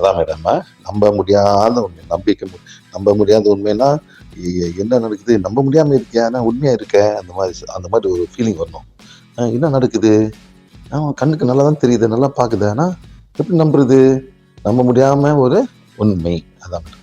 அதான் மேடம், நம்ப முடியாத உண்மை, நம்ப முடியாத உண்மைன்னா என்ன நடக்குது, நம்ப முடியாம இருக்கியா, ஆனா உண்மையா இருக்க, அந்த மாதிரி ஒரு ஃபீலிங் வரணும். என்ன நடக்குது, கண்ணுக்கு நல்லா தான் தெரியுது, நல்லா பாக்குது, ஆனா எப்படி நம்புறது, நம்ப முடியாம ஒரு உண்மை. அதான் மேடம்.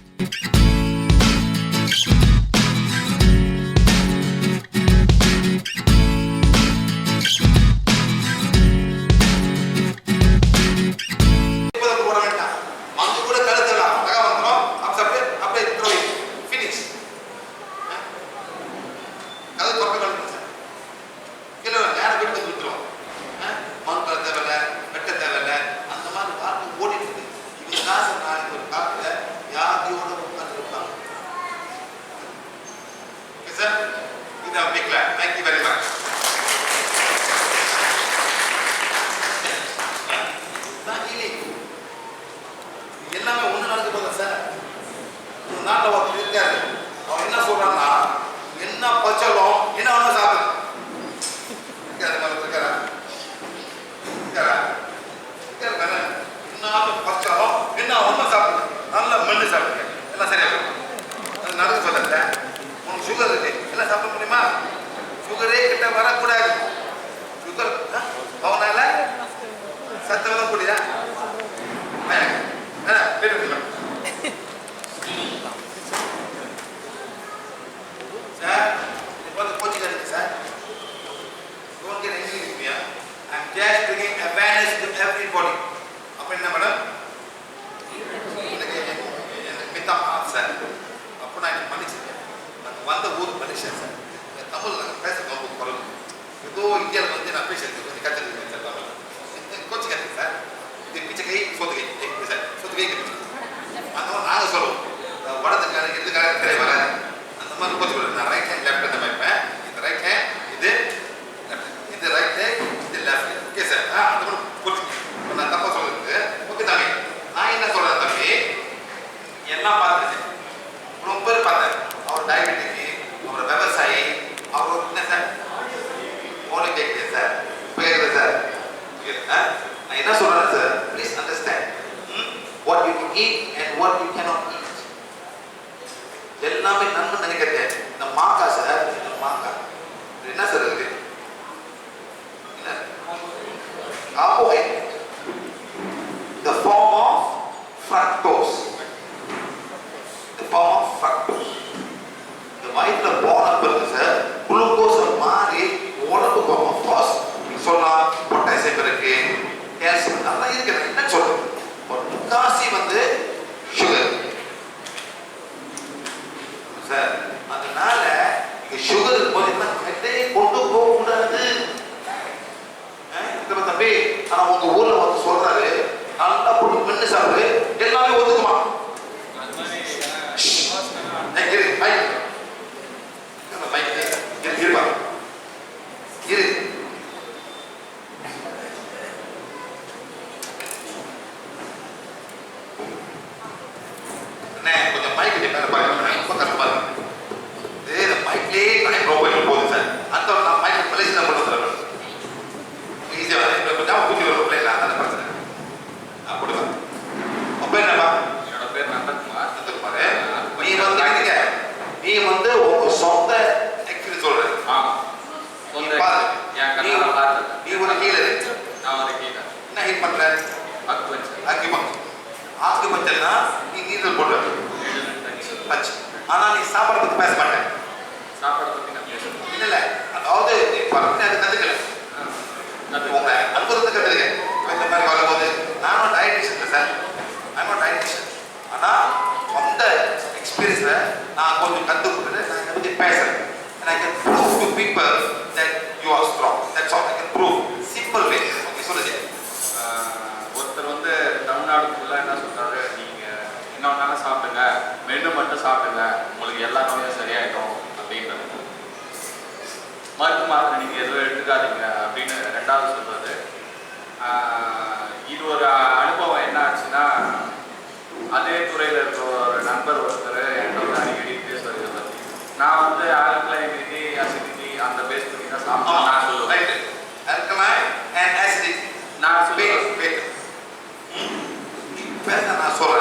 நான் சொல்றேன்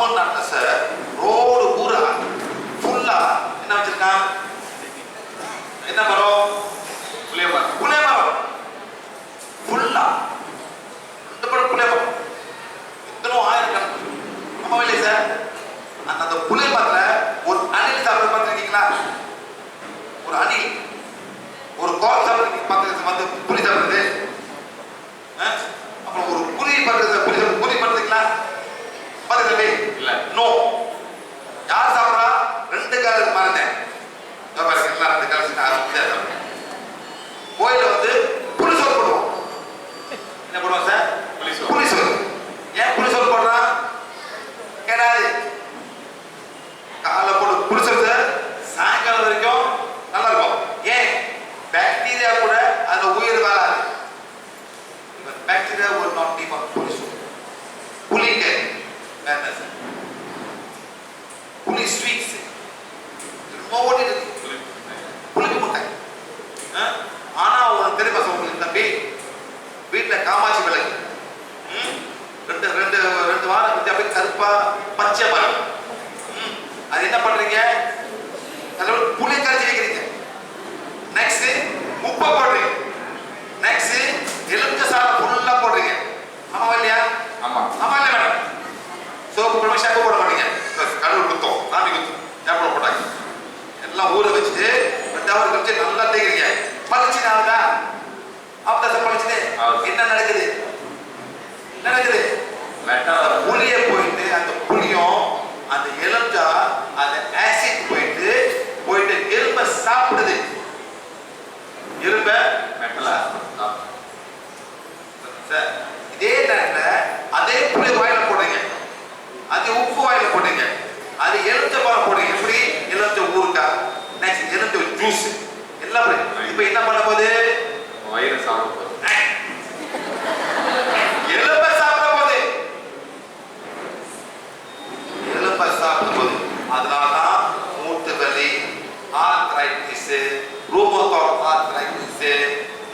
தமிழ்நாட்டில் சார் ரோடு பூரா ஃபுல்லா என்ன வச்சிருக்கான்? என்ன மரம்? புளிய மரம். புளிய மரம் ஃபுல்லா இந்த படம் புளிய மரம் எத்தனோ ஆயிரக்கணக்கு. ஆமா இல்லையா சார்? அந்த புளிய மரத்தில் ஒரு அணில் சாப்பிட பார்த்துருக்கீங்களா? ஒரு அணில், ஒரு கோல் சாப்பிட பார்த்து வந்து புளி சாப்பிடுறது. அப்புறம் ஒரு புலி பண்றது, புலி பண்றதுங்களா? பார்த்துக்கவே இல்லை. நோ. யார் சாப்பிட்றா? 2 கால் மறந்தேன். எல்லாம் 2 கால் கோயில வந்து புளி சோறு போடுவோம். என்ன போடுவோம் சார்? புளி சோறு. ஏன் புளி சோறு போடுறான்? கேடாது. காலைல போடு புளி சோறு சார், சாயங்காலம் வரைக்கும் நல்லா இருக்கும். ஏன்? பாக்டீரியா கூட அந்த உயிர் வாழாது. Bacteria will not be புளி சோறு. புளி புளி ஸ்வீட்ஸ் புளிக்கு முட்டை. ஆனா உங்களுக்கு தெரியுமா சொல்லுங்க தம்பி, வீட்டுல காமாட்சி விளக்கு 2 வாரம் அப்படியே கருப்பா பச்சை மரம். அது என்ன பண்றீங்க? அதுல புளி கரைச்சி வைக்கிறீங்க. நெக்ஸ்ட் உப்பை போடுறீங்க. நெக்ஸ்ட் எலுமிச்சை சாதம் ஃபுல்லா போடுறீங்க. ஆமாவா இல்லையா? ஆமா. ஆமா இல்லையா மேடம்? சோப்பு போட ஷாம்பு போட மாட்டீங்க. கடவுள் குத்தம், சாமி குத்தம், ஷாம்பு போட்டாங்க. எல்லாம் ஊற வச்சுட்டு 2 ஹவர் கழிச்சு நல்லா தேய்க்கிறீங்க. பளிச்சுனா அப்பதான் பளிச்சுட்டு என்ன நடக்குது? நடக்குது புளிய போயிட்டு அந்த புளியும் அந்த எலுமிச்சா அந்த ஆசிட் போயிட்டு எலும்ப சாப்பிடுது. எலும்ப இதே டைம்ல அதே புளி வாயில போடுறீங்க, அது உப்பு வாயில போடுறீங்க, அது எலுமிச்சை பழம் போடுறீங்க. எப்படி? எலுமிச்சை ஊறுகாய், நெக்ஸ்ட் எலுமிச்சை ஜூஸ் எல்லாம். இப்ப என்ன பண்ண போகுது? வயிறு சாப்பிட போகுது. எலும்பை சாப்பிட போகுது. எலும்பை சாப்பிட போகுது. அதனாலதான் மூட்டு வலி, ஆர்த்ரைட்டிஸ், ரூமட்டாய்டு ஆர்த்ரைட்டிஸ்,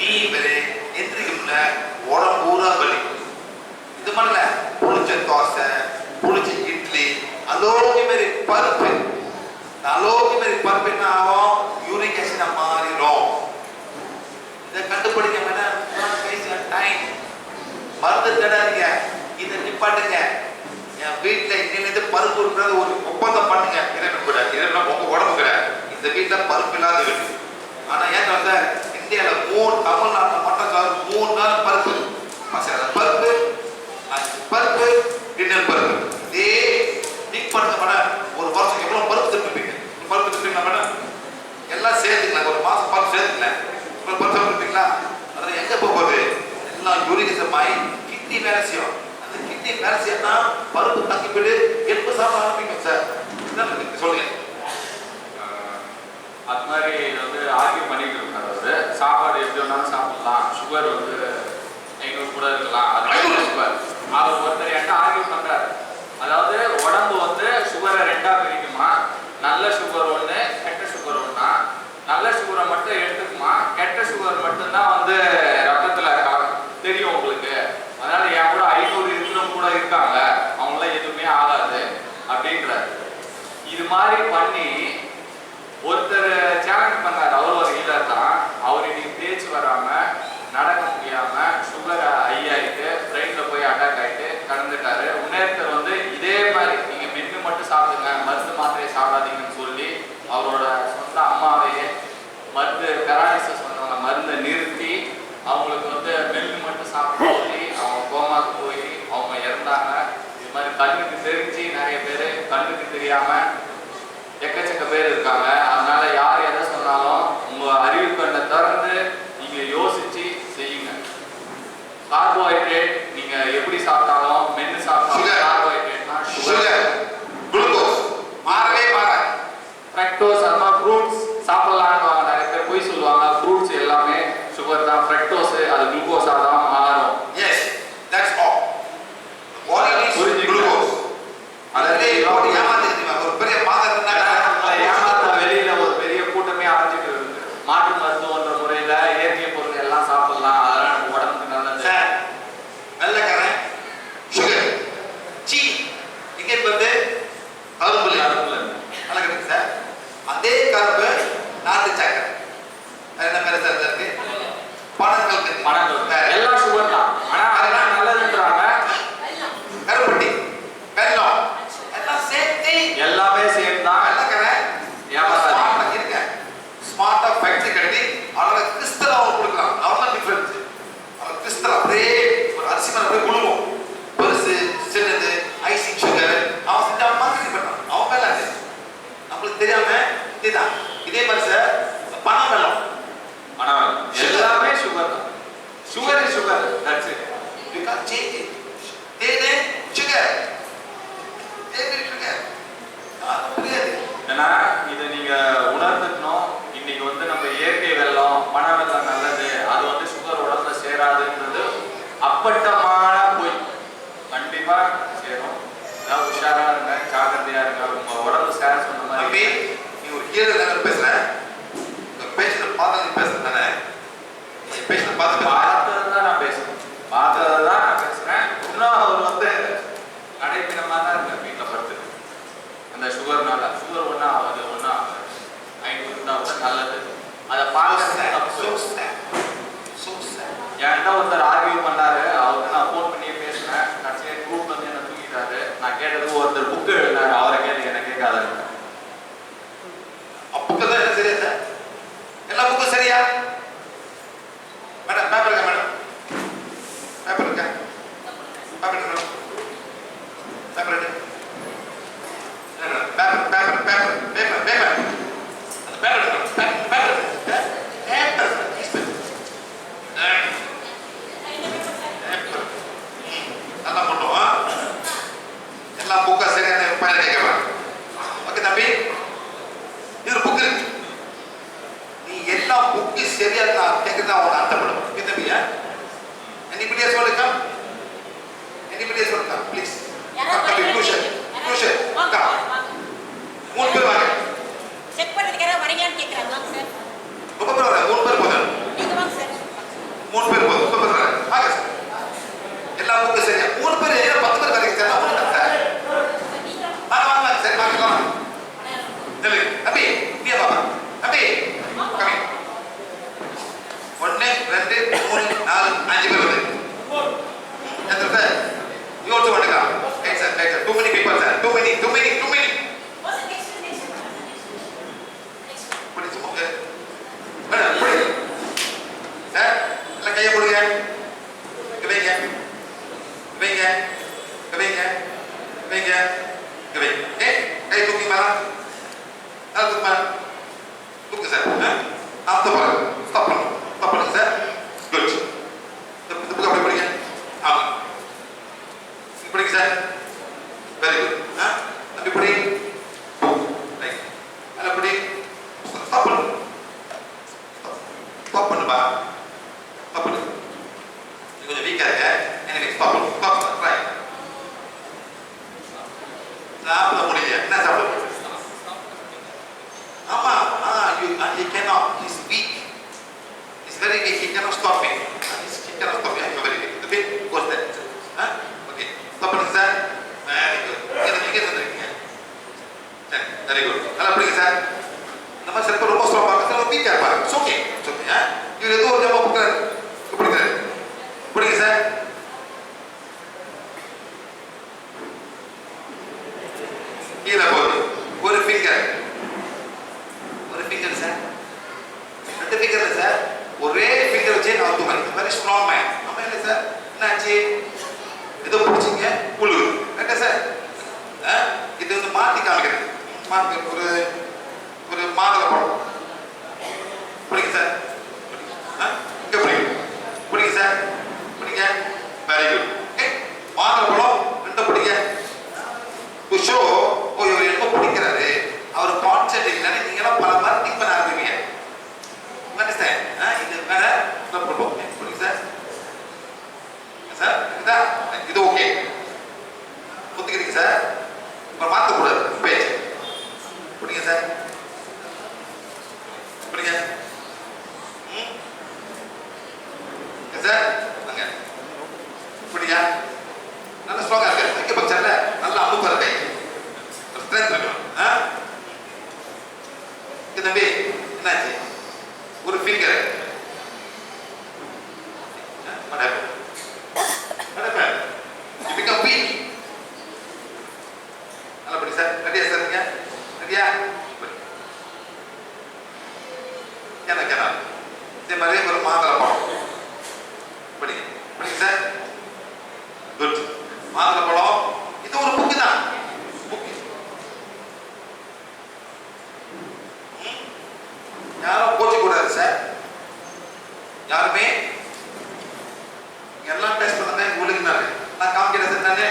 நீ வலி, எந்திரிக்கும்ல உடம்பு பூரா வலி. இது பண்ணல புளிச்ச தோசை, புளிச்ச இட்லி, அலோகி மாரி பருப்பு. அலோகி மாரி பருப்பு என்ன ஆகும்? யூரிக் ஆசிடா மாறிடும். இதை கண்டுபிடிக்க டைம் மருந்து தேடாதீங்க, இதை நிப்பாட்டுங்க. என் வீட்டுல இன்னிலிருந்து பருப்பு இருக்கிறது ஒரு ஒப்பந்தம் பண்ணுங்க. இறைவன் கூட, இறைவன் உங்க உடம்பு கூட. இந்த வீட்டுல பருப்பு இல்லாத வீடு. ஆனா ஏன் சார் இந்தியாவில தமிழ்நாட்டில் மட்டும் சார் 3 நாள் பருப்பு, பருப்பு, பருப்பு, டின்னர் பருப்பு. இதே மிக்ஸ் பண்ண மேடம் ஒரு வருஷம் எவ்வளவு பருப்பு திட்டுப்பீங்க? பருப்பு திட்டுங்களா மேடம்? எல்லாம் சேர்த்துக்கலாம், ஒரு மாசம் பருப்பு சேர்த்துக்கலாம், பருப்பு சாப்பிட்டுப்பீங்களா? அதில் எங்க போகுது? எல்லாம் யூரிக் ஆகி கிட்னி வேலை செய்யும். அந்த கிட்னி வேலை செய்யணும்னா பருப்பு தங்கி போயிட்டு எலும்பு சாப்பிட ஆரம்பிக்கும் சார். சொல்லுங்க. அது மாதிரி வந்து ஆர்கியூ பண்ணிட்டு இருக்காரு அவரு. சாப்பாடு எப்படி வேணாலும் சாப்பிடலாம், சுகர் வந்து 500 கூட இருக்கலாம், அது சுகர். அவர் ஒருத்தர் என்ன ஆர்கியூ பண்றாரு, அதாவது உடம்பு வந்து சுகரை 2ஆ பிரிக்குமா, நல்ல சுகர் ஒன்று, கெட்ட சுகர் ஒன்றா. நல்ல சுகரை மட்டும் எடுத்துக்குமா, கெட்ட சுகர் மட்டும்தான் வந்து ரத்தத்துல தெரியும் உங்களுக்கு. அதனால என் கூட 500 இருக்கிறவங்க கூட இருக்காங்க, அவங்களாம் எதுவுமே ஆகாது அப்படின்றாரு. இது மாதிரி பண்ணி ஒருத்தர் சேலஞ்ச் பண்ணார். அவர் ஒரு ஹீலர் தான். அவர் இன்னைக்கு பேச்சு வராம, நடக்க முடியாம, சுகர் ஹை ஆயிட்டு பிரெயின்ல போய் அட்டாக் ஆயிட்டு கடந்துட்டாரு. இன்னொருத்தர் வந்து இதே மாதிரி நீங்க மென்னு மட்டும் சாப்பிடுங்க, மருந்து மாத்திரையை சாப்பிடாதீங்கன்னு சொல்லி அவரோட சொந்த அம்மாவையே மருந்து பெராலிசிஸ் வந்தவங்க மருந்தை நிறுத்தி அவங்களுக்கு வந்து மென்னு மட்டும் சாப்பிட சொல்லி அவங்க கோமாக்கு போய் அவங்க இறந்தாங்க. இது மாதிரி கண்ணுக்கு தெரிஞ்சு நிறைய பேர், கண்ணுக்கு தெரியாம எக்கச்சக்க பேர் இருக்காங்க. அதனால யார் எதை சொன்னாலும் உங்க அறிவு கண்ணை திறந்து நீங்க யோசிச்சு செய்யுங்க. கார்போஹைட்ரேட் நீங்க எப்படி சாப்பிட்டாலும் மென்னு சாப்பிட்டாலும் கார்போஹைட்ரேட்னா சுகர், குளுக்கோஸ் மாறவே மாறாது. ஃப்ரக்டோஸ் அம்மா ஃப்ரூட்ஸ் சாப்பிடலான்னு நிறைய பேர் போய் சொல்லுவாங்க. ஃப்ரூட்ஸ் எல்லாமே சுகர் தான். ஃப்ரக்டோஸ் அது குளுக்கோஸா தான் மாறும். Yes, that's all. Body needs glucose. அதே பாடி ஏமாத்திடுமா? ஒரு பெரிய பாதத்தை ஏமாத்த வெளியில ஒரு பெரிய கூட்டமே அரைஞ்சிட்டு இருக்கு. மாட்டு மருத்துவன்ற முறையில இயற்கை பொருள் எல்லாம் சாப்பிடலாம், அதெல்லாம் நம்ம உடம்புக்கு நல்லது. சார் வெள்ளைக்காரன் ஏன்னா இதை நீங்க உணர்ந்துக்கணும். இன்னைக்கு வந்து நம்ம இயற்கை வெள்ளம், பண வெள்ளம் நல்லது, அது வந்து சுகர் உடம்புல சேராதுன்றது அப்பட்டமான பொய். கண்டிப்பா சேரும். அதாவது உஷாரா இருங்க, ஜாக்கிரதையா இருங்க. உங்க உடம்பு சேர சொன்ன மாதிரி நீ ஒரு ஹீரோ லெவல் பேசுற, பேசுற பார்த்து நீ பேசுற தானே, பேசுற பார்த்ததுதான் நான் பேசுறேன், பார்த்ததுதான் நான் பேசுறேன். இன்னும் அவர் வந்து கடைப்பினமா தான் இருக்கார் வீட்டில் படுத்து. அந்த சுகர்னால சுகர் ஒன்றா ஆகுது, ஒன்றா ஆகுது. 5 இருந்தா கூட நல்லது. அதை பார்க்கறது என்கிட்ட ஒருத்தர் ஆர்கியூ பண்ணாரு. அவருக்கு நான் ஃபோன் பண்ணியே பேசினேன். கடைசியாக குரூப் வந்து என்ன தூக்கிட்டாரு. நான் கேட்டதுக்கு ஒருத்தர் புக்கு எழுதினாரு, அவரை கேட்டு என்ன கேட்காதுன்னு. புக்கு தான் என்ன சரியா சார்? எல்லா புக்கும் சரியா மேடம்? பேப்பர் இருக்கா மேடம்? பேப்பர் இருக்கா? பேப்பர் இருக்கா? பேப்பர் எடு. Paper paper paper paper paper அந்த பேப்பர் எடுக்கணும். பேப்பர் பேப்பர் நல்லா பண்ணுவோம். எல்லா புக்கா சரியான பையனை கேட்கலாம். ஓகே தம்பி, இது ஒரு புக்கு இருக்கு. நீ எல்லா புக்கு சரியா நான் கேட்கறதா அவனை அர்த்தப்படும். ஓகே தம்பியா? anybody else want to come? anybody else want to come please? Crucial come. 3 பேர் வாங்க. செக் பண்ணிட்டு யாரா வரீங்கன்னு கேக்குறாங்க சார். ரொம்ப பேர் வராங்க. 3 பேர் போதும். நீங்க வாங்க சார். 3 பேர் போதும். 3 பேர் வராங்க. வாங்க சார். எல்லா புக்கு சரியா 3 பேர் ஏன் 10 பேர் வரீங்க சார்? நான் ஒண்ணு சார். வாங்க சரி வாங்க. நில்லு தம்பி, நீ பாப்பா தம்பி கம்மி. 1 2 3 4 5 பேர் வந்து எத்தனை sir? You also want to come? Right sir, right sir. Too many people sir. Too many. Please, okay. Madam, please. Sir, எல்லாம் கையை போடுங்க. வைங்க. Okay? கை தூக்கி மேல. தூக்கு மேல. தூக்கு sir. Off the ball. Stop பண்ணுங்க சார். குட். இந்த புக் அப்படியே படிங்க. ஆமா. படிங்க சார். Very good. அப்படி படி. ரைட். நல்லா படி. ஸ்டாப் பண்ணு. ஸ்டாப் பண்ணுப்பா. ஸ்டாப் பண்ணு. நீ கொஞ்சம் வீக்கா இருக்க. எனவே ஸ்டாப் பண்ணு. ஸ்டாப் பண்ணு. ரைட். சாப்பிட முடியல. என்ன சாப்பிட? ஆமா. He cannot. He's weak. He's very weak. He cannot stop me. He cannot stop me. I'm very weak. The bit goes there. Okay. Stop பண்ணுங்க சார். Very good. நீங்க சொல்றீங்க. சரி. Very good. நல்லா படிங்க சார். இந்த மாதிரி சில ரொம்ப ஸ்ட்ராங்கா இருக்க சில வீக்கா இருப்பாங்க. It's okay. It's okay. இவர் ஏதோ ஒரு ஜாமா புக்கறாரு. படிக்கிறாரு. படிங்க சார். கீழே போகுது. ஒரு ஃபிங்கர் சார். 2 ஃபிங்கர் இல்லை சார். ஒரே ஃபிங்கர் வச்சே நான் வந்து மாதிரி வெரி ஸ்ட்ராங் மேன். ஆமா இல்லை சார்? என்னாச்சு? ஏதோ பிடிச்சிங்க புழு கரெக்டா சார்? இது வந்து மாற்றி காமிக்கிறது. ஒரு மாதுளை பழம் பிடிங்க சார். இங்கே பிடிங்க சார். பிடிங்க. Very good. ஓகே. மாதுளை பழம் 2 பிடிங்க. ஷோ ஓ இவர் என்ன பிடிக்கிறாரு, அவர் கான்செப்ட் இல்லைன்னு நீங்களாம் பல மாதிரி திங்க் பண்ண ஆரம்பிப்பீங்க. இது மேல போட்டோம். புரியுங்க சார்? சார் இது ஓகே ஒத்துக்கிறீங்க சார்? அப்புறம் மாற்றக்கூடாது பேச்சு. புரியுங்க சார்? புரியுங்க சார்? அங்க புரியா? நல்ல ஸ்ட்ராங்கா இருக்கு. வைக்க பக்சர்ல நல்லா அமுப்பா இருக்கு. ஸ்ட்ரென்த் இருக்கணும். தம்பி என்னாச்சு? ஒரு ஃபிங்கர் you become weak. நல்லபடி சார். ரெடியா சார்? நீங்க ரெடியா? கேனா இதே மாதிரி ஒரு மாதுளை பழம் படிங்க சார். குட். மாதுளை பழம் இது ஒரு புக்கு தான். புக்கு யாரும் கோச்சு கூடாது சார். யாருமே எல்லாம் டெஸ்ட் பண்ணதே ஒழுங்கினாரு. நான் காமிக்கிறேன் சார். நானே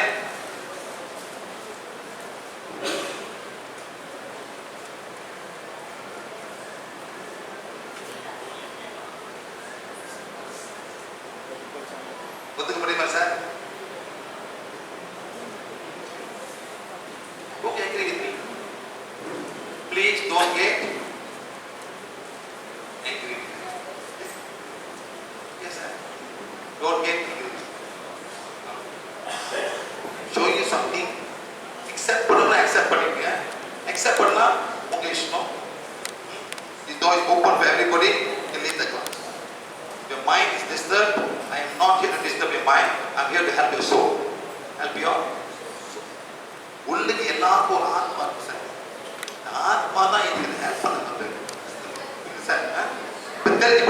don't get angry. Yes, sir. Don't get angry. Show you something. Accept பண்ணுங்க. Accept பண்ணா உங்க இஷ்டம். The door is open for everybody. You leave the class. Your mind is disturbed. I am not here to disturb your mind. I am here to help your soul. Help your soul. உள்ளுக்கு எல்லாருக்கும் ஒரு ஆத்மா இருக்கு sir. ஆத்மா தான் எனக்கு help பண்ணுது sir. தெரிஞ்சு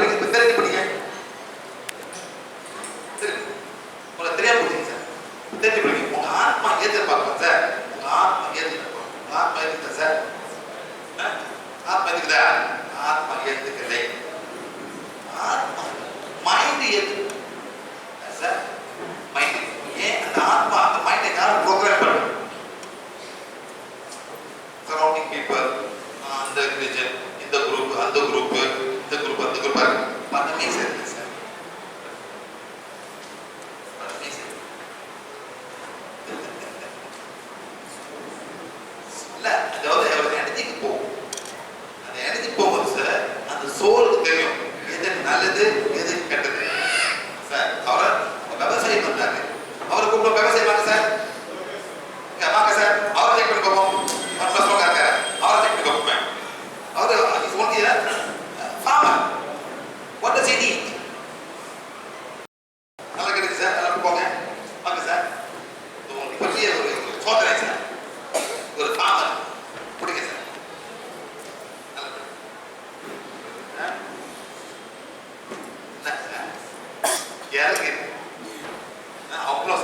படிங்க. உங்களுக்கு தெரியாம போச்சுங்க சார். தெரிஞ்சு படிங்க. உங்க ஆத்மா எதிர்பார்க்கும் சார். உங்க ஆத்மா எதிர்பார்க்கும் சார். ஆத்மா எதுக்குதா? ஆத்மா எதுக்குதே? ஆத்மா மைண்ட் எது சார்? மைண்ட் ஏன் அந்த ஆத்மா அந்த மைண்டை யாரும் ப்ரோக்ராம் பண்ணும்? Surrounding people, the religion, in the group, அந்த group, பண்ணவே சரியில்லை சார். பண்ணவே சரி இல்லை. அதாவது அவர் எனர்ஜிக்கு போகும். அந்த எனர்ஜி போகும்போது சார் அந்த சோலுக்கு தெரியும் எது நல்லது எது கெட்டது சார். அவரை விவசாயம் பண்றாரு. அவரை கூப்பிட விவசாயம் வாங்க சார். வாங்க சார். அவரை செக் பண்ணி பார்ப்போம். அவரை செக் பண்ணி பார்ப்போம். அவர் is only farmer. What does he need? நல்லா கிடைக்கு சார். நல்லா போங்க. வாங்க சார். உங்களுக்கு பற்றிய ஒரு சோதனை சார். ஒரு farmer. பிடிக்க சார். நல்லா என்ன சார்? யாருக்கு அவ்வளோ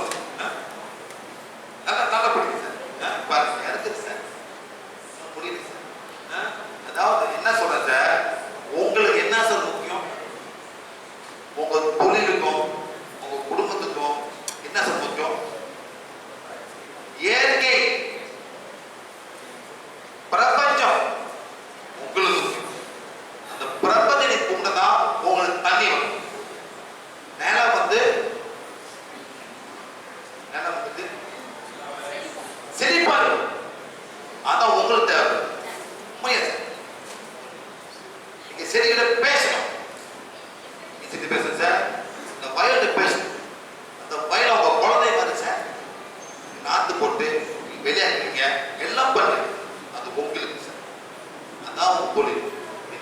நல்லா பிடிக்கும் சார். பாருங்க யாருக்கு சார் புரியுது சார். அதாவது என்ன சொல்றேன் சார், உங்களுக்கு என்ன சார் முக்கியம்? உங்க தொழிலுக்கும் உங்க குடும்பத்துக்கும் என்ன சார் முக்கியம்? இயற்கை பிரபஞ்சம் உங்களுக்கு முக்கியம். அந்த பிரபஞ்சத்தை கொண்டுதான் உங்களுக்கு தண்ணி வரும். நிலம் வந்து செழிப்பாரு. அதான் உங்களுக்கு தேவை. உண்மையா சார்? நீங்க செடிகிட்ட பேசணும். செடி பேசணும் சார். இந்த வயல்கிட்ட பேசணும். அந்த வயல உங்க குழந்தை மாதிரி சார். நாத்து போட்டு வெளியாக்குறீங்க எல்லாம் பண்ணு. அது உங்களுக்கு சார். அதான் உங்க தொழில்.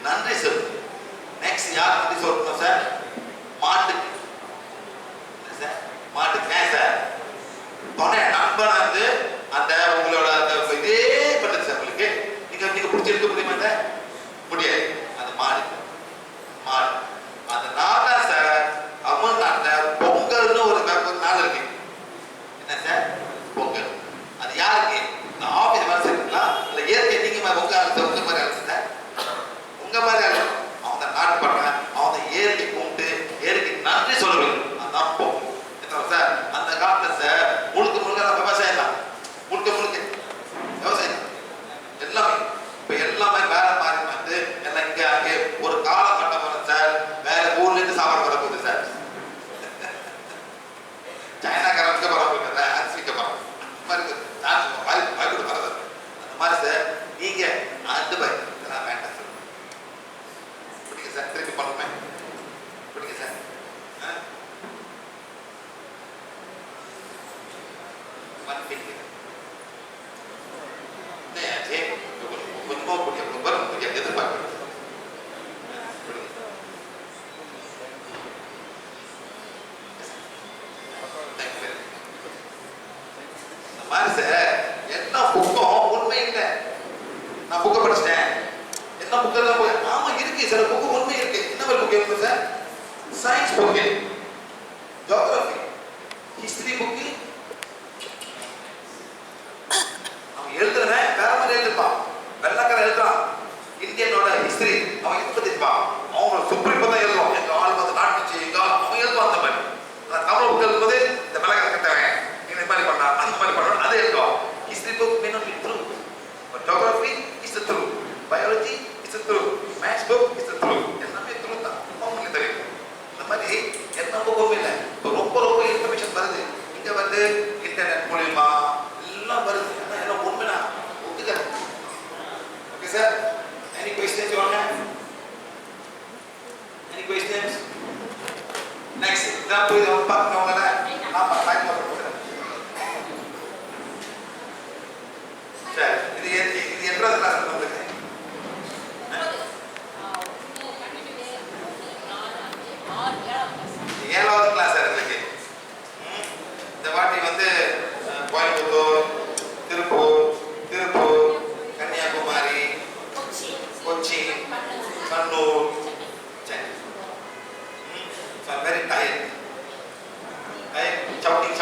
நன்றி சார். நெக்ஸ்ட் யார் நன்றி சொல்லணும் சார்? மாட்டுக்கு சார். மாட்டுக்கு ஏன் சார் துணை நண்பனா இருந்து அந்த உங்களோட அந்த இதே பண்ணுது சார். உங்களுக்கு நீங்க பிடிச்சிருக்க முடியுமா சார்? முடியாது. அந்த மாடு அந்த நாள் தான் சார் தமிழ்நாட்டில் பொங்கல்னு ஒரு நாள் இருக்கு. என்ன சார்? பொங்கல். அது யாருக்கு? இந்த ஆபீஸ் மாதிரி சரிங்களா இல்லை இயற்கை நீங்க உங்க மாதிரி ஆச்சு சார். உங்க மாதிரி ஆச்சு. அவங்க நாட்டு பண்ண அவங்க இயற்கை கும்பிட்டு இயற்கை நன்றி சொல்லுவேன். அதுதான் பொங்கல். சார் அந்த காலத்துல சார் முழுக்க விவசாயம் தான். முழுக்க விவசாயம் எல்லாமே. இப்ப எல்லாமே வேற மாறி வந்து எல்லாம் இங்க அங்கே ஒரு காலகட்டம் வரும் சார். வேற ஊர்ல இருந்து சாப்பாடு வர போகுது சார். சைனாக்காரனுக்கு பரவாயில்ல, அரிசிக்கு பரவாயில்ல வாய்ப்பு வரது. அந்த மாதிரி சார் நீங்க அந்த பை இதெல்லாம் வேண்டாம் சார். பிடிக்க சார். திருப்பி பண்ணுமே. பிடிக்க சார். கொஞ்சமா முடியும் எதிர்பார்க்க இந்த மாதிரி சார் என்ன புக்கம் உண்மை இல்லை. நான் புக்கை படிச்சிட்டேன். என்ன புக்கெல்லாம் போய் ஆமா இருக்கு சில புக்கு உண்மை இருக்கு. என்ன மாதிரி புக்கு இருக்கு sir? Science book, geography, history book. அவன் எழுதுறேன் வேற மாதிரி எழுதிருப்பான். வெள்ளக்காரன் எழுதுறான் இந்தியனோட ஹிஸ்டரி அவன் எழுதிருப்பான். அவங்க சுப்ரீம் தான் எழுதுவான். எங்க ஆள் வந்து நாட்டு எங்க அவன் எழுதுவான். அந்த மாதிரி தமிழ் புக் எழுதும்போது இந்த வெள்ளக்கார கட்டவன் இந்த மாதிரி பண்ணா அந்த மாதிரி பண்ணணும் அதை எழுதுவான். History book may not be true, but geography is the truth, biology is the truth, maths book is the truth. எல்லாமே ட்ரூ தான். அவங்களுக்கு தெரியும். இந்த மாதிரி என்ன புக்கும் இல்லை. இப்போ ரொம்ப இன்ஃபர்மேஷன் வருது. இங்க வந்து இன்டர்நெட் மூலியமா எல்லாம் வருது. எல்லாம் உண்மைனா ஒத்துக்க. Okay sir. எக்ஸாம்பிள் இதை வந்து பார்க்கறவங்கள நான் டைம் கொடுக்குறேன். சரி, இது எட்டாவது கிளாஸ் நம்மளுக்கு. ஏழாவது கிளாஸ் இருக்கு. இந்த வாட்டி வந்து Coimbatore, Tiruppur, Kanyakumari, Kochi, Kannur, Chennai. So I'm very tired. Shouting.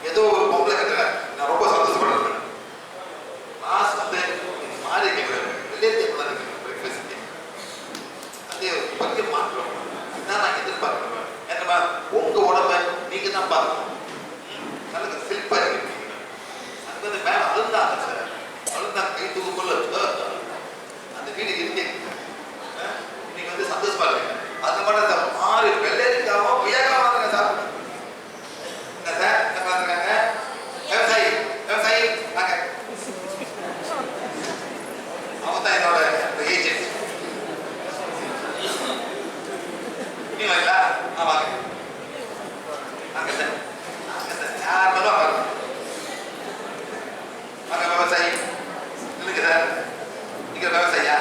ஏதோ ஒரு பொம்பளை கட்டுற நான் ரொம்ப சந்தோஷப்படுறேன். லாஸ்ட் வந்து மாறி கேட்குறேன் பிரேக்ஃபாஸ்ட் அதே ஒரு பெரிய மாற்றம் இதான் நான் எதிர்பார்க்குறேன். ஏன்னா உங்க உடம்பை நீங்க தான் பார்க்கணும். நல்ல சில்பா இருக்கு. அது வந்து மேம் அழுந்தாங்க சார், அழுந்தாங்க கை தூக்குள்ள அந்த வீடு இருக்கே. இன்னைக்கு வந்து சந்தோஷமா இருக்கு. அது மட்டும் மாறி வெள்ளைக்காம உயர்காம சாப்பிடுங்க. என்ன சார் என்ன பார்த்துருக்காங்க? விவசாயி நாங்க அவங்க தான் என்னோட ஏஜென்ட். நீ வரீங்களா? வாங்க வாங்க சார் யார் வேணும் வாங்க. விவசாயி இல்லைங்க சார். நீங்க விவசாயியா?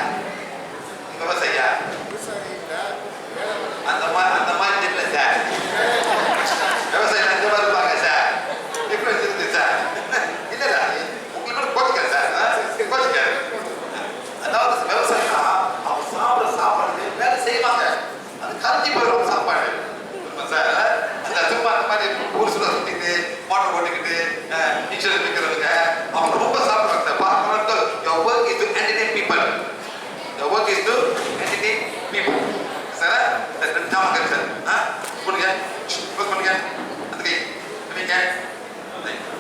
அந்த மாதிரி தெரியல சார். விவசாயம் இந்த மாதிரி இருப்பாங்க சார். டிஃபரன்ஸ் இருக்கு சார். இல்ல உங்களுக்கு கோச்சிக்கிறேன் சார். கோச்சிக்கிறேன். அதாவது விவசாயம் அவங்க சாப்பிட சாப்பாடு வேலை செய்வாங்க. அது கரைஞ்சி போயிடும் சாப்பாடு சார். அந்த சும்மா அந்த மாதிரி ஊர் சுட சுத்திட்டு மோட்டர் போட்டுக்கிட்டு இன்சூரன்ஸ் விற்கிறவங்க அவங்க ரொம்ப சாப்பிடுவாங்க சார். பார்க்கணும். your work is to entertain people. Your work is to entertain people. Sir ஜாமான் கரு சார். போடுங்க பண்ணுங்க. அந்த கை பண்ணிங்க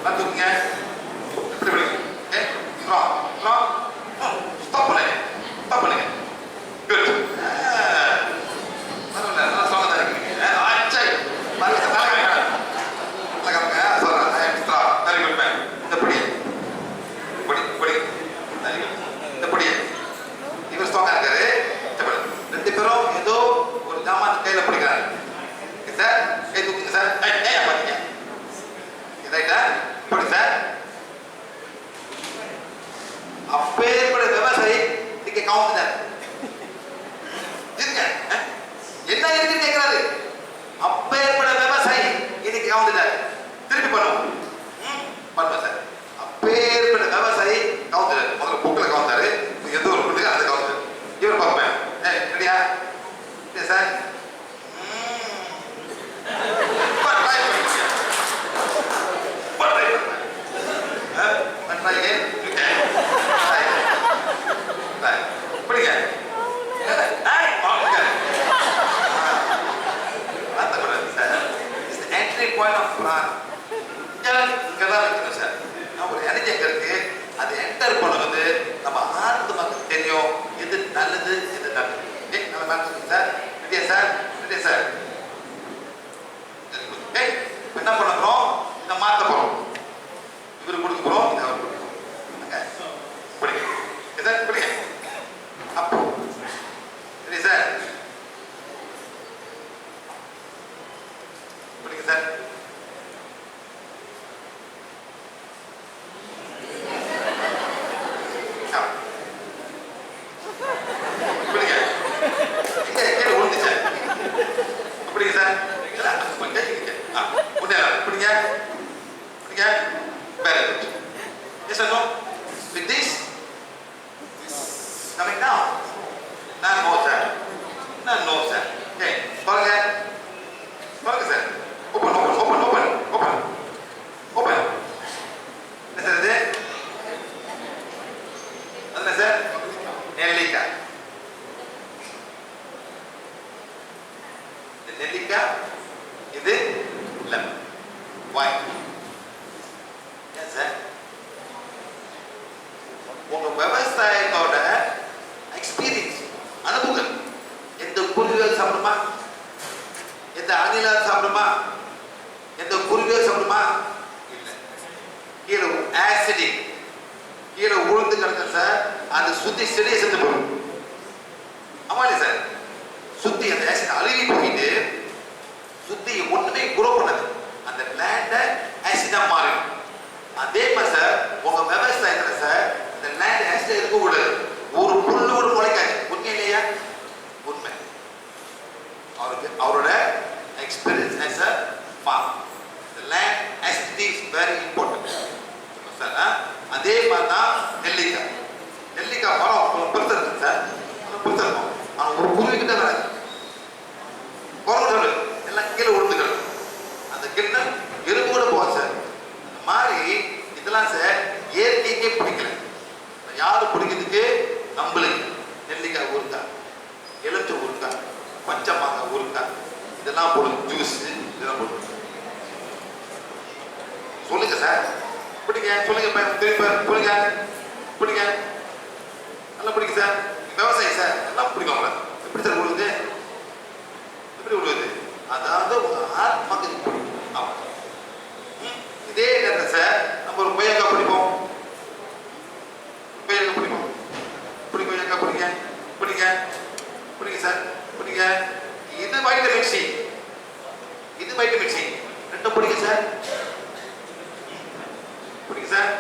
பார்த்துக்குங்க. எப்படி பண்ணுங்க. ஓகே ஸ்ட்ராங் ஸ்டாப் பண்ணுங்க. குட். நல்லா ஸ்ட்ராங்காக தான் இருக்கீங்க. ஆச்சை பாருங்க சொல்கிறேன். Very good ma'am. இந்த பொடி இந்த பொடி இவர் ஸ்ட்ராங்காக இருக்காரு. ரெண்டு பேரும் ஏதோ ஒரு ஜாமான் கையில் பிடிக்கிறாங்க சார். கை தூக்குங்க சார். ஏன் பார்த்தீங்க ரைட்டா? இப்படி சார் அப்பேற்பட விவசாயி நீங்க கவுந்துட்டார். இருங்க என்ன இருக்குன்னு கேட்கிறாரு. அப்பேற்பட விவசாயி இன்னைக்கு கவுந்துட்டார். திருப்பி பண்ணுவோம். பண்ணுவோம் சார். அப்பேற்பட விவசாயி கவுந்துட்டார். முதல்ல பூக்களை கவுந்தாரு. எந்த ஒரு புள்ளி அதை கவுந்தாரு. இவர் பார்ப்பேன். ரெடியா சார்? ஒரு எனர்ஜி இருக்கு. அது என்டர் பண்ணுவது நம்ம ஆனந்த மக்களுக்கு தெரியும் எது நல்லது எது நல்லது. நல்ல மேம் சார். ரெடியா சார்? ரெடியா சார்? என்ன பண்ண போறோம்? இதை மாற்ற போறோம். இவரு கொடுக்க போறோம். இதை அவர் கொடுக்க போறோம். பிடிங்க சார். பிடிங்க அப்போ சரி சார். பிடிங்க சார். இது லெமன். Why? Yes, sir. உங்க விவசாயத்தோட எக்ஸ்பீரியன்ஸ் அனுபவங்கள். எந்த குருவிகள் சாப்பிடுமா? எந்த அணிலால் சாப்பிடுமா? எந்த குருவிகள் சாப்பிடுமா? இல்லை. கீழே ஆசிடிக் கீழே உளுந்து கிடக்க சார். அது சுத்தி செடியை செத்து போடும். ஆமா இல்லையா சார்? சுத்தி அந்த ஆசிட் அழுகி போயிட்டு போய் குரோ பண்ணது அந்த லேண்டை ஆசிடாக மாறிடும். அதே மாதிரி சார் உங்கள் விவசாயத்தில் சார் இந்த லேண்ட் ஆசிடாக இருக்கக்கூடாது. ஒரு புல்லு கூட முளைக்காது. உண்மை இல்லையா? உண்மை. அவரோட experience as a farmer. The land acidity is very important. Sir அதே மாதிரி தான் நெல்லிக்காய். நெல்லிக்காய் மரம் பெருசா இருக்கு சார். பெருசா இருக்கும். ஆனால் ஒரு குருவிக்கிட்ட வராது. குறவு எல்லாம் கீழே விழுந்துக்கிறது. அந்த கிண்ணம் எறும்பு கூட போகும் சார். அந்த மாதிரி இதெல்லாம் சார் இயற்கைக்கே பிடிக்கல. யாரு பிடிக்கிறதுக்கு? நம்மளுக்கு. நெல்லிக்காய் ஊறுக்காய், எலுமிச்சை ஊறுக்காய், பச்சை மாங்காய் ஊறுக்காய், இதெல்லாம் போடுங்க. ஜூஸ் இதெல்லாம் போடுங்க. சொல்லுங்க சார். பிடிங்க. சொல்லுங்க. திருப்பி பிடிங்க. பிடிங்க. நல்லா பிடிங்க சார். விவசாயி சார் எல்லாம் பிடிக்கும் அவங்கள. எப்படி சார் விழுது? எப்படி விழுவுது? அதாவது உங்க ஆத்மாக்கு பிடிக்கும். ஆமாம். இதே நேரத்தில் சார் நம்ம ஒரு கொய்யாக்காய் பிடிப்போம். கொய்யாக்காய் பிடிப்போம். பிடி கொய்யாக்காய் பிடிங்க. பிடிங்க. பிடிங்க சார். பிடிங்க. இது வைட்டமின் சி. இது வைட்டமின் சி. ரெண்டும் பிடிங்க சார். பிடிங்க சார்.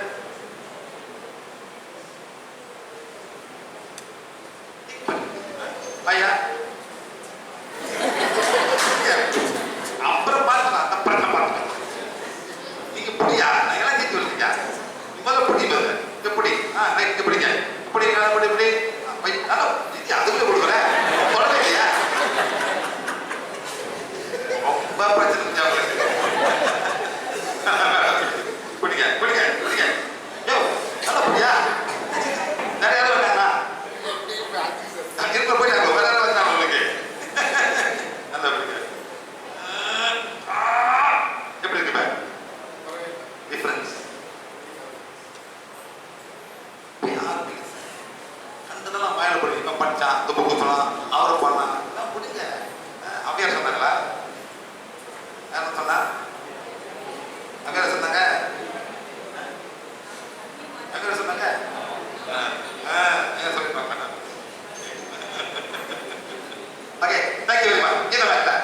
ஐயா அப்புறம் பார்த்துக்கலாம். அப்புறம் என்ன பார்த்துக்கலாம். நீங்க புடியா? நான் எல்லாம் கேட்டு வரீங்க. முதல்ல புடி முதல்ல. இந்த புடி. ரைட் பிடிங்க. புடி புடி புடி. அதுக்குள்ளே கொடுக்குறேன். தொடவே இல்லையா? ரொம்ப பிரச்சனை பிடிங்க. பிடிங்க. பிடிங்க. யோ நல்லா புடியா? நிறைய இடம் வேணா இருக்க போய் வேற யாரும் வந்தாங்க உங்களுக்கு. நல்லா பிடிங்க. எப்படி இருக்கு டிஃபரன்ஸ்? கண்டதெல்லாம் மேலே போய் இவன் படிச்சான், இந்த புக்கு சொன்னான், அவரை பண்ணான். எல்லாம் பிடிங்க. அவ்வியார் சொன்னாங்களா? யாரும் சொன்னா? அவ்வியார் சொன்னாங்க. அவ்வியார் சொன்னாங்க. என்ன சொல்லி பார்க்க ஓகே. Thank you very much. என்ன வேண்டாம்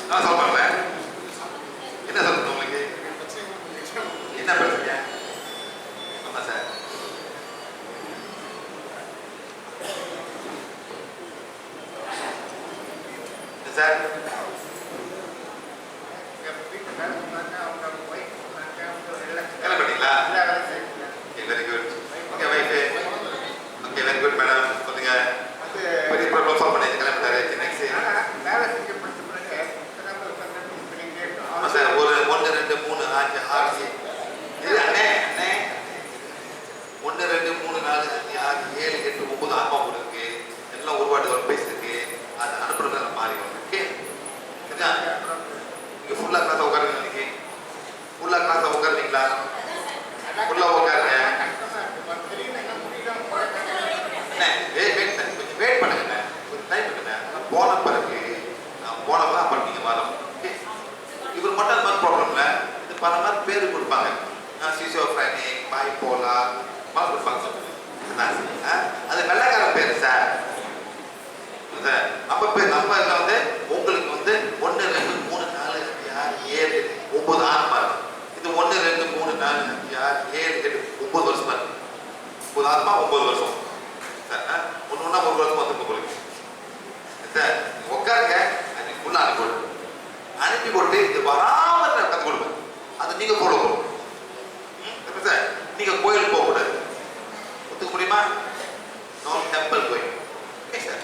நான் சொல்றேன். என்ன சொல்றது உங்களுக்கு? என்ன பிரச்சனை? ஆமா சார். சார் கிளம்பிட்டீங்களா? Very good. Okay wife. Okay very good madam. சொல்லுங்க. பெரிய ப்ராப்ளம் சால்வ் பண்ணி கிளம்பிட்டாரு. நெக்ஸ்ட் சார் ஒரு 1 2 3 5 6 இது அண்ணே அண்ணே 1 2 3 4 5 6 7 8 9 ஆத்மா கூட இருக்கு. எல்லாம் ஒரு வாட்டி ஒரு பேஸ் இருக்கு. அது அனுப்புறதுல மாறி வரும். ஓகே சரியா? இங்கே ஃபுல்லாக கிளாஸாக உட்காருங்க. இன்னைக்கு ஃபுல்லாக கிளாஸாக உட்காருங்களா? ஃபுல்லாக உட்காருங்க. கொஞ்சம் வெயிட் பண்ணுங்க. கொஞ்சம் டைம் பண்ணுங்க. போன பிறகு நான் போனப்பதான் அப்புறம் நீங்கள் வரோம். ஓகே இவர் மட்டும் அந்த மாதிரி ப்ராப்ளம் இல்லை. இது பல மாதிரி பேர் கொடுப்பாங்க. சிசோஃப்ரெனிக், பைபோலார் மாதிரி கொடுப்பாங்க. அது வெள்ளைக்கார பேர் சார். நம்ம பேர் நம்ம இதில் வந்து உங்களுக்கு வந்து 1 2 3 4 5 6 7 9 ஆத்மா இருக்கு. இது 1 2 3 4 5 6 7 8 9 வருஷமா இருக்கு. 9 ஆத்மா 9 வருஷம் சார். ஒன்று ஒன்றா 1 வருஷம் வந்து உங்களுக்கு சார் உட்காருங்க. அன்னைக்கு ஃபுல்லாக அனுப்பி அனுப்பி போட்டு இது வராமல் கற்றுக் கொடுப்பேன். அது நீங்கள் ஃபாலோ பண்ணணும் சார். நீங்கள் கோயிலுக்கு போகக்கூடாது. ஒத்துக்க முடியுமா? நோ டெம்பிள் கோயில். ஓகே சார்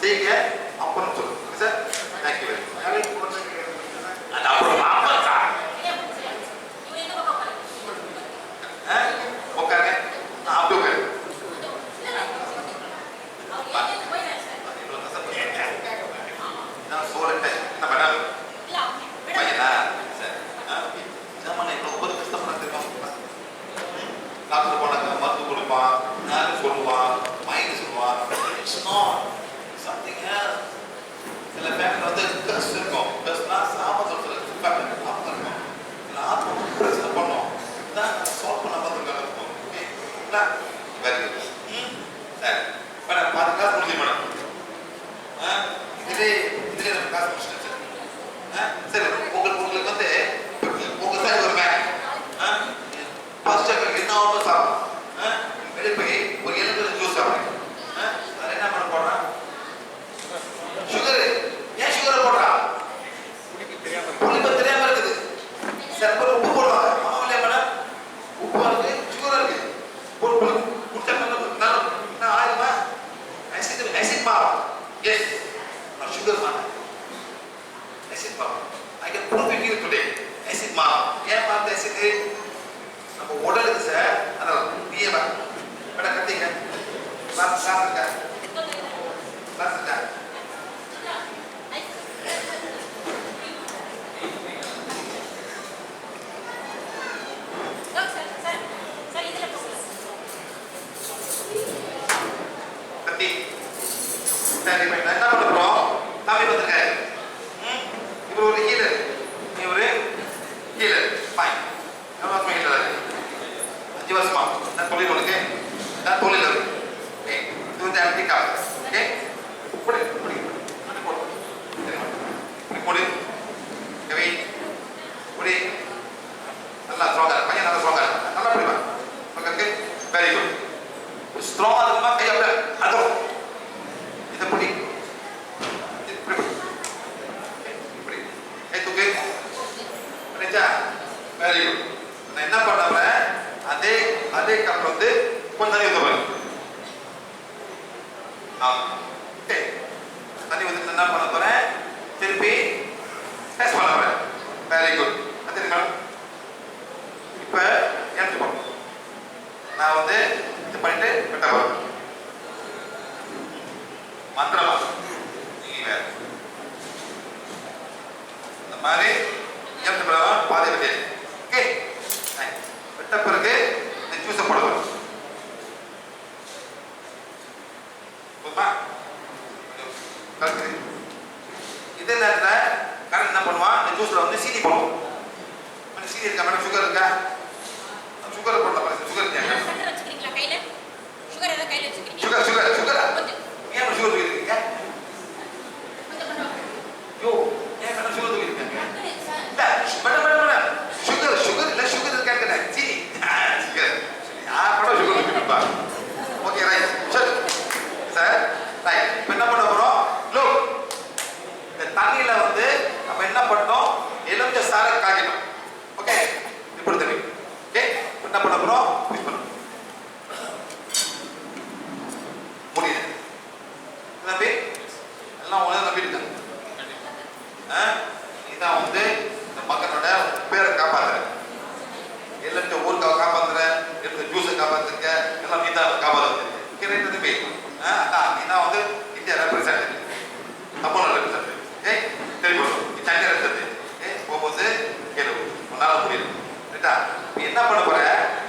செய்யுங்க. அப்புறம் சொல்லுங்க சார். Thank you very much. அது அப்புறம் ஆமாம் சார். உட்காருங்க. அப்படி உட்காரு. நான் சொல்லிட்டேன். என்ன மேடம் பையனா சார்? சாமான இப்போ ரொம்ப கஷ்டப்பட்டுருக்கோம். டாக்டர் போனாங்க, மருந்து கொடுப்பான், நேரம் சொல்லுவான், மைண்ட் சொல்லுவான். It's not something else. சில ஃபேமிலி வந்து கஸ் இருக்கும். கஸ்னா சாமத்தில் சில ஃபேமிலி ஆத்மா இருக்கும். இல்லை ஆத்மா பிரச்சனை பண்ணோம். இதான் சால்வ் பண்ண பார்த்துருக்காங்க இருக்கும். ஓகேங்களா? Very good. Sir madam 10 class முடிஞ்சு மேடம். சரி இப்ப என்ன பண்ண போறோம்? தம்பி வந்திருக்காரு. இவர் ஒரு ஹீலர். இவரு ஹீலர். ஃபைன். எவ்வளவு வருஷமா ஹீலர்? 5 வருஷமா. நான் தொழில் உனக்கு. நான் தொழில் இருக்கு. ஓகே. இது வந்து ஆக்டிவ் கார். ஓகே. போடு. போடு. கவி. போடு. நல்லா ஸ்ட்ராங்கா இருக்கு. பையன் நல்லா ஸ்ட்ராங்கா இருக்கு. நல்லா பிடிப்பா. ஓகே. Very good. ஸ்ட்ராங்கா இருக்குமா கை அப்படியே அடக்கும். இதை பிடி. இப்படி கை தூக்கு. பண்ணிச்சா? Very good. நான் என்ன பண்ண அதே கப்பில் வந்து கொஞ்சம் தண்ணி ஊற்ற போறேன். ஓகே. தண்ணி ஊற்றி என்ன பண்ண போறேன்? திருப்பி டெஸ்ட் பண்ண போறேன். Very good. அது மேடம் இப்போ எனக்கு போறேன். நான் வந்து இது பண்ணிட்டு வெட்ட போறேன். மந்திரமா நீங்க வேற இந்த மாதிரி இயற்கை பிரகாரம் பாதை வெட்டி. ஓகே. வெட்ட பிறகு இந்த ஜூஸை போடுவேன். போதுமா? கரெக்ட். இதே நேரத்தில் கரெக்ட் என்ன பண்ணுவான்? இந்த ஜூஸில் வந்து சீனி போடுவோம். சீனி இருக்கா மேடம்? சுகர் இருக்கா? சுகர் போடலாம். சுகர் இருக்கா? சக்கரை வச்சுக்கிறீங்களா கையில? சுகர் ஏதாவது கையில வச்சுக்கிறீங்க? சுகரா? கொஞ்சம் ஏன் சுகர் இருக்கீங்க? கொஞ்சம் பண்ணுவோம். யோ ஏன் மேடம் சுகர் இருக்கீங்க? சார் மேடம் சுகர் இல்ல சுகர் இருக்காங்க சீனி சுகர் படம் சுகர் இருக்குப்பா. Okay right. சரி சார் ரைட். இப்போ என்ன பண்ண போறோம்? லோ இந்த தண்ணியில வந்து நம்ம என்ன பண்ணோம்? எலுமிச்சை சாறை காய்க்கணும். ஓகே. இப்படி தண்ணி. ஓகே. என்ன பண்ண போறோம்? யூஸ் பண்ணணும். முடியுது தம்பி? எல்லாம் உங்களை நம்பி இருக்காங்க. இதான் வந்து இந்த மக்களோட பேரை காப்பாத்துறேன். எல்லாத்த ஊருக்காக காப்பாத்துறேன். எல்லா ஜூஸை காப்பாத்துருக்க. எல்லாம் நீ தான் காப்பாற்றுறேன். ஓகே ரைட் தம்பி? அதான் நீ தான் வந்து India representative. Tamil Nadu representative. Okay. தெரியும். நீ தனி ரெப்ரசன்டேட்டிவ். ஓகே. போகும்போது கேளு. உன்னால முடியும். ரைட்டா? நீ என்ன பண்ண போற?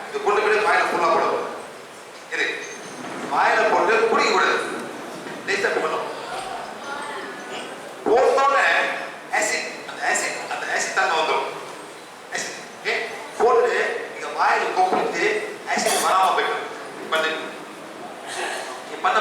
இது கொண்டு போய் வாயில ஃபுல்லாக போட போற. இரு. வாயில போட்டு குடிக்க கூடாது. லேசாக பண்ணும். போட்டோன்னே ஆசிட் அந்த ஆசிட் தான் வந்துடும். ஆசிட். ஓகே. போட்டு நீங்க வாயில கொப்பிட்டு ஆசிட் வராம போயிடும். பண்ணு. நீ பண்ண